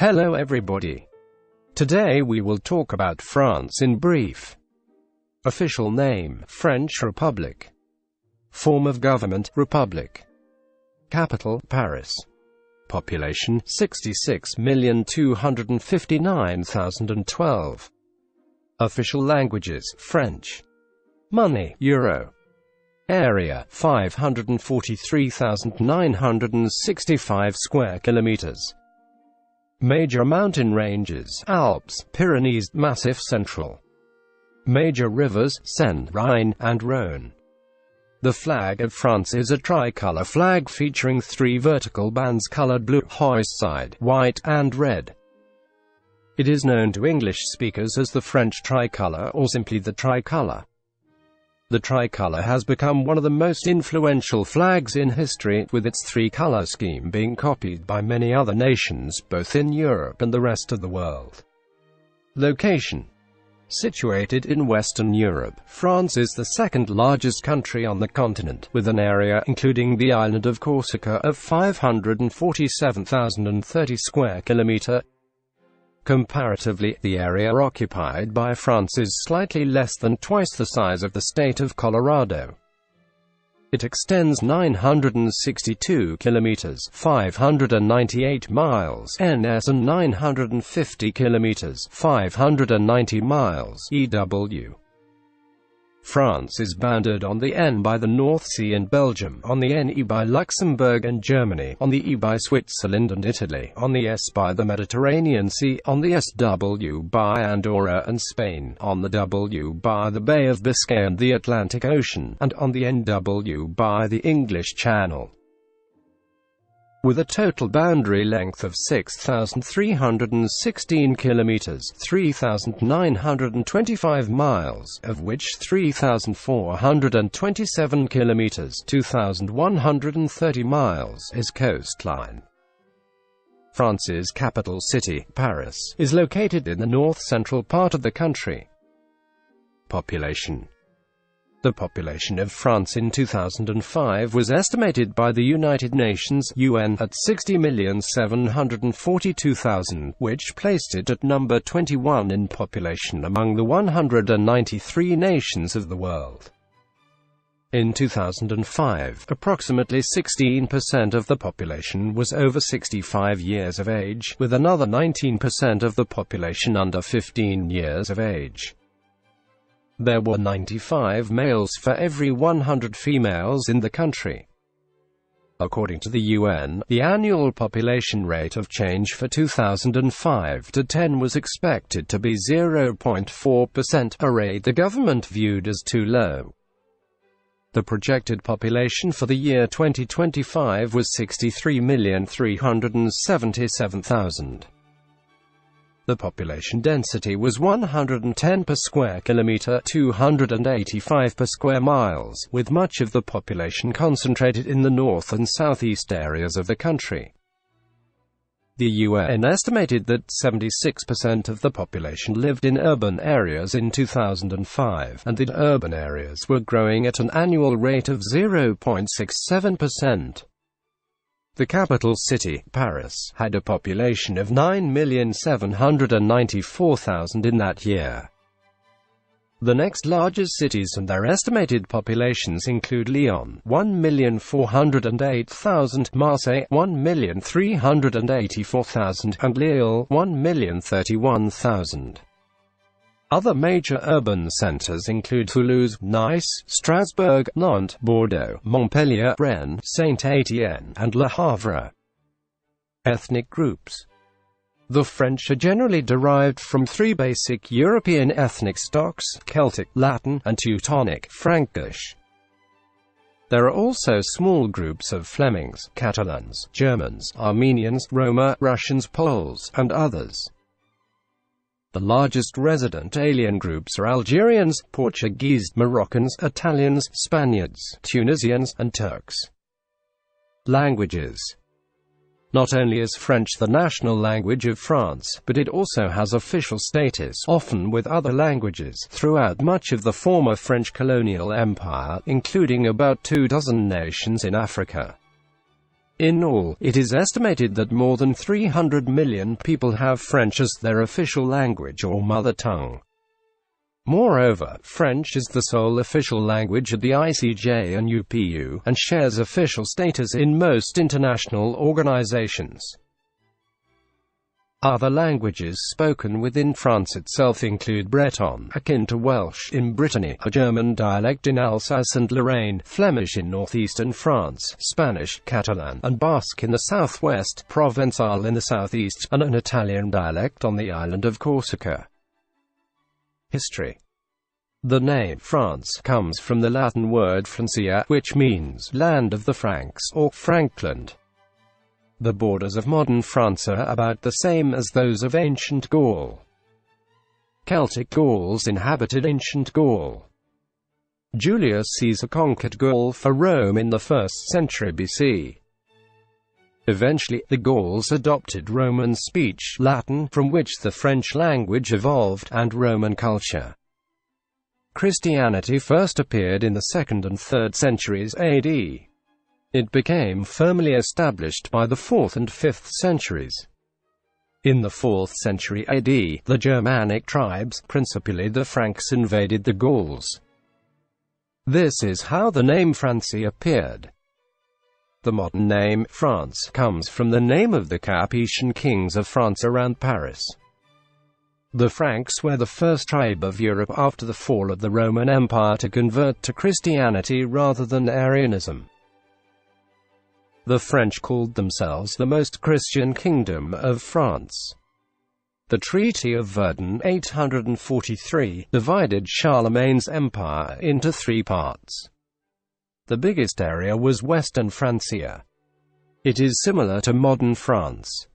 Hello everybody. Today we will talk about France in brief. Official name, French Republic. Form of government, Republic. Capital, Paris. Population, 66,259,012. Official languages, French. Money, Euro. Area, 543,965 square kilometers. Major mountain ranges, Alps, Pyrenees, Massif Central. Major rivers, Seine, Rhine, and Rhône. The flag of France is a tricolor flag featuring three vertical bands colored blue, hoist side, white, and red. It is known to English speakers as the French tricolor or simply the tricolor. The tricolor has become one of the most influential flags in history, with its three-color scheme being copied by many other nations, both in Europe and the rest of the world. Location. Situated in Western Europe, France is the second largest country on the continent, with an area including the island of Corsica of 547,030 square kilometers. Comparatively, the area occupied by France is slightly less than twice the size of the state of Colorado. It extends 962 kilometers, 598 miles NS and 950 kilometers, 590 miles EW. France is bounded on the N by the North Sea and Belgium, on the NE by Luxembourg and Germany, on the E by Switzerland and Italy, on the S by the Mediterranean Sea, on the SW by Andorra and Spain, on the W by the Bay of Biscay and the Atlantic Ocean, and on the NW by the English Channel. With a total boundary length of 6,316 kilometers, 3,925 miles, of which 3,427 kilometers, 2,130 miles, is coastline. France's capital city, Paris, is located in the north-central part of the country. Population. The population of France in 2005 was estimated by the United Nations (UN) at 60,742,000, which placed it at number 21 in population among the 193 nations of the world. In 2005, approximately 16% of the population was over 65 years of age, with another 19% of the population under 15 years of age. There were 95 males for every 100 females in the country. According to the UN, the annual population rate of change for 2005 to 10 was expected to be 0.4%, a rate the government viewed as too low. The projected population for the year 2025 was 63,377,000. The population density was 110 per square kilometer, 285 per square miles, with much of the population concentrated in the north and southeast areas of the country. The UN estimated that 76% of the population lived in urban areas in 2005, and that urban areas were growing at an annual rate of 0.67%. The capital city, Paris, had a population of 9,794,000 in that year. The next largest cities and their estimated populations include Lyon, 1,408,000, Marseille, 1,384,000, and Lille, 1,031,000. Other major urban centers include Toulouse, Nice, Strasbourg, Nantes, Bordeaux, Montpellier, Rennes, Saint-Étienne, and Le Havre. Ethnic groups. The French are generally derived from three basic European ethnic stocks: Celtic, Latin, and Teutonic, Frankish. There are also small groups of Flemings, Catalans, Germans, Armenians, Roma, Russians, Poles, and others. The largest resident alien groups are Algerians, Portuguese, Moroccans, Italians, Spaniards, Tunisians, and Turks. Languages. Not only is French the national language of France, but it also has official status, often with other languages, throughout much of the former French colonial empire, including about 24 nations in Africa. In all, it is estimated that more than 300 million people have French as their official language or mother tongue. Moreover, French is the sole official language at the ICJ and UPU, and shares official status in most international organizations. Other languages spoken within France itself include Breton, akin to Welsh in Brittany, a German dialect in Alsace and Lorraine, Flemish in northeastern France, Spanish, Catalan, and Basque in the southwest, Provençal in the southeast, and an Italian dialect on the island of Corsica. History. The name France comes from the Latin word Francia, which means land of the Franks, or Frankland. The borders of modern France are about the same as those of ancient Gaul. Celtic Gauls inhabited ancient Gaul. Julius Caesar conquered Gaul for Rome in the 1st century BC. Eventually, the Gauls adopted Roman speech, Latin, from which the French language evolved, and Roman culture. Christianity first appeared in the 2nd and 3rd centuries AD. It became firmly established by the 4th and 5th centuries. In the 4th century AD, the Germanic tribes, principally the Franks, invaded the Gauls. This is how the name Francia appeared. The modern name, France, comes from the name of the Capetian kings of France around Paris. The Franks were the first tribe of Europe after the fall of the Roman Empire to convert to Christianity rather than Arianism. The French called themselves the most Christian kingdom of France. The Treaty of Verdun 843 divided Charlemagne's empire into 3 parts. The biggest area was Western Francia. It is similar to modern France.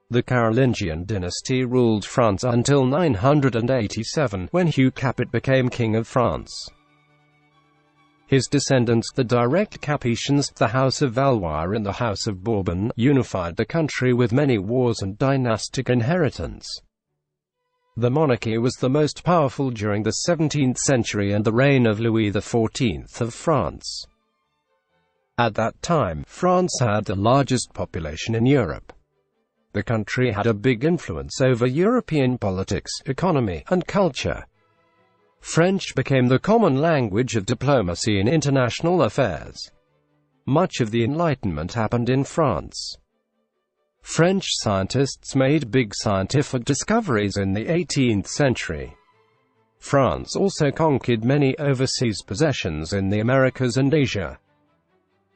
The Carolingian dynasty ruled France until 987, when Hugh Capet became King of France. His descendants, the direct Capetians, the House of Valois and the House of Bourbon, unified the country with many wars and dynastic inheritance. The monarchy was the most powerful during the 17th century and the reign of Louis XIV of France. At that time, France had the largest population in Europe. The country had a big influence over European politics, economy, and culture. French became the common language of diplomacy in international affairs. Much of the Enlightenment happened in France. French scientists made big scientific discoveries in the 18th century. France also conquered many overseas possessions in the Americas and Asia.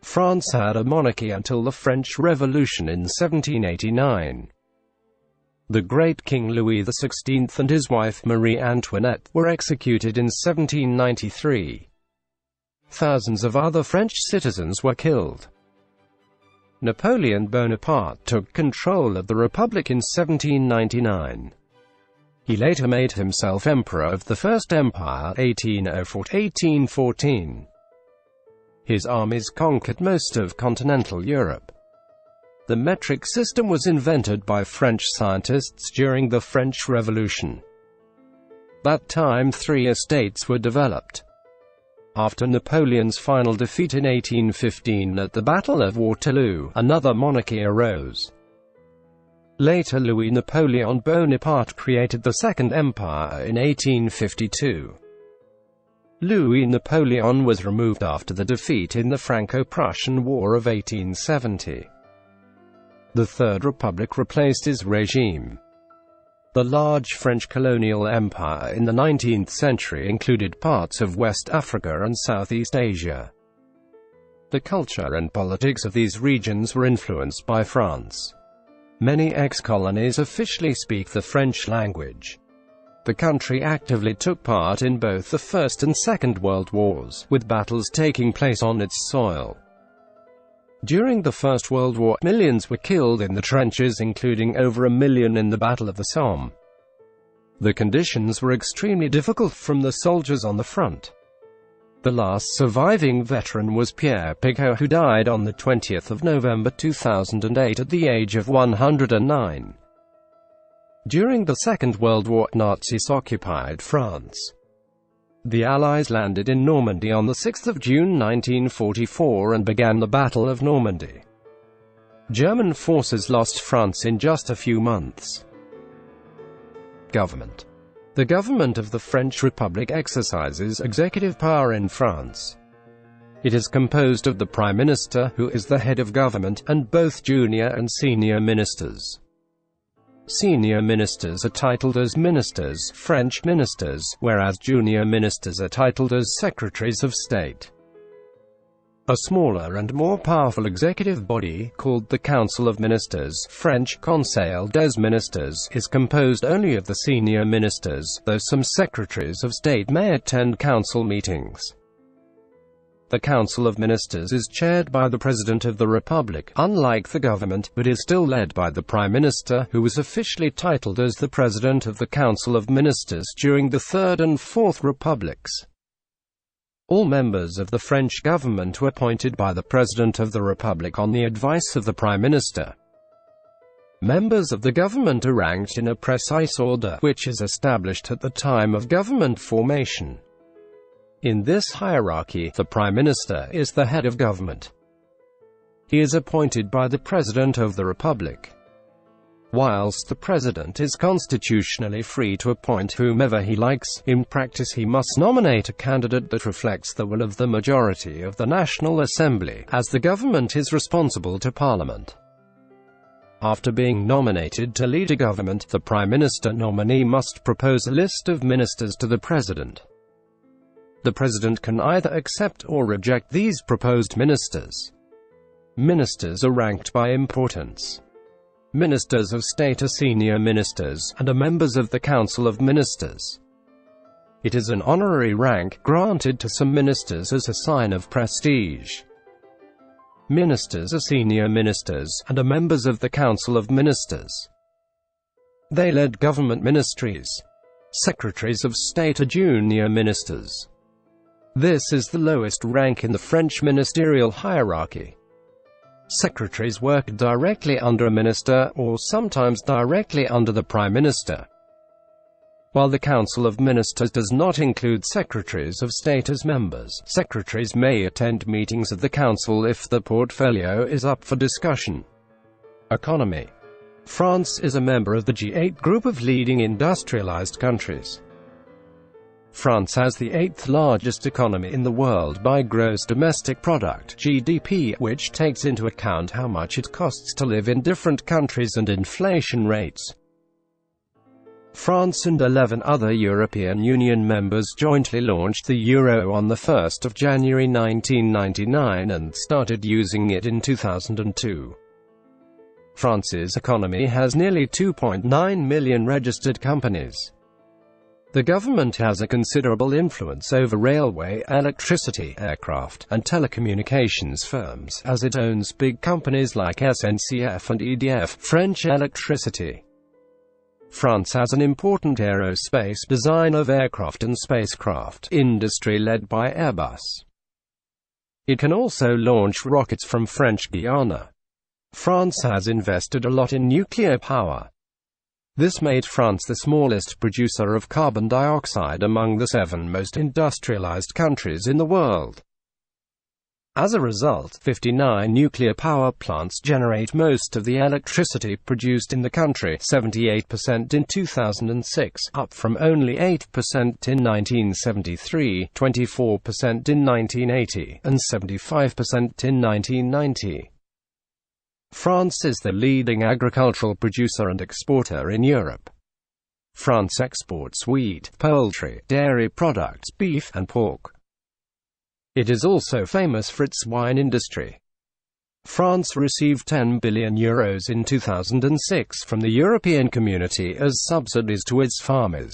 France had a monarchy until the French Revolution in 1789. The great King Louis XVI and his wife Marie Antoinette were executed in 1793. Thousands of other French citizens were killed. Napoleon Bonaparte took control of the Republic in 1799. He later made himself Emperor of the First Empire, 1804–1814. His armies conquered most of continental Europe. The metric system was invented by French scientists during the French Revolution. That time 3 estates were developed. After Napoleon's final defeat in 1815 at the Battle of Waterloo, another monarchy arose. Later Louis Napoleon Bonaparte created the Second Empire in 1852. Louis Napoleon was removed after the defeat in the Franco-Prussian War of 1870. The Third Republic replaced his regime. The large French colonial empire in the 19th century included parts of West Africa and Southeast Asia. The culture and politics of these regions were influenced by France. Many ex-colonies officially speak the French language. The country actively took part in both the First and Second World Wars, with battles taking place on its soil. During the First World War, millions were killed in the trenches, including over 1 million in the Battle of the Somme. The conditions were extremely difficult for the soldiers on the front. The last surviving veteran was Pierre Pigot, who died on 20 November 2008 at the age of 109. During the Second World War, Nazis occupied France. The Allies landed in Normandy on 6 June 1944 and began the Battle of Normandy. German forces lost France in just a few months. Government. The government of the French Republic exercises executive power in France. It is composed of the Prime Minister, who is the head of government, and both junior and senior ministers. Senior ministers are titled as ministers, French ministers, whereas junior ministers are titled as secretaries of state. A smaller and more powerful executive body, called the Council of Ministers, French Conseil des Ministres, is composed only of the senior ministers, though some secretaries of state may attend council meetings. The Council of Ministers is chaired by the President of the Republic, unlike the government, but is still led by the Prime Minister, who was officially titled as the President of the Council of Ministers during the Third and Fourth Republics. All members of the French government were appointed by the President of the Republic on the advice of the Prime Minister. Members of the government are ranked in a precise order, which is established at the time of government formation. In this hierarchy, the Prime Minister is the head of government. He is appointed by the President of the Republic. Whilst the President is constitutionally free to appoint whomever he likes, in practice he must nominate a candidate that reflects the will of the majority of the National Assembly, as the government is responsible to Parliament. After being nominated to lead a government, the Prime Minister nominee must propose a list of ministers to the President. The President can either accept or reject these proposed ministers. Ministers are ranked by importance. Ministers of state are senior ministers, and are members of the Council of Ministers. It is an honorary rank, granted to some ministers as a sign of prestige. Ministers are senior ministers, and are members of the Council of Ministers. They led government ministries. Secretaries of state are junior ministers. This is the lowest rank in the French ministerial hierarchy. Secretaries work directly under a minister, or sometimes directly under the Prime Minister. While the Council of Ministers does not include secretaries of state as members, secretaries may attend meetings of the Council if the portfolio is up for discussion. Economy. France is a member of the G8 group of leading industrialized countries. France has the 8th largest economy in the world by gross domestic product (GDP), which takes into account how much it costs to live in different countries and inflation rates. France and 11 other European Union members jointly launched the euro on 1 January 1999 and started using it in 2002. France's economy has nearly 2.9 million registered companies. The government has a considerable influence over railway, electricity, aircraft, and telecommunications firms, as it owns big companies like SNCF and EDF, French Electricity. France has an important aerospace design of aircraft and spacecraft industry led by Airbus. It can also launch rockets from French Guiana. France has invested a lot in nuclear power. This made France the smallest producer of carbon dioxide among the 7 most industrialized countries in the world. As a result, 59 nuclear power plants generate most of the electricity produced in the country, 78% in 2006, up from only 8% in 1973, 24% in 1980, and 75% in 1990. France is the leading agricultural producer and exporter in Europe. France exports wheat, poultry, dairy products, beef, and pork. It is also famous for its wine industry. France received €10 billion in 2006 from the European Community as subsidies to its farmers.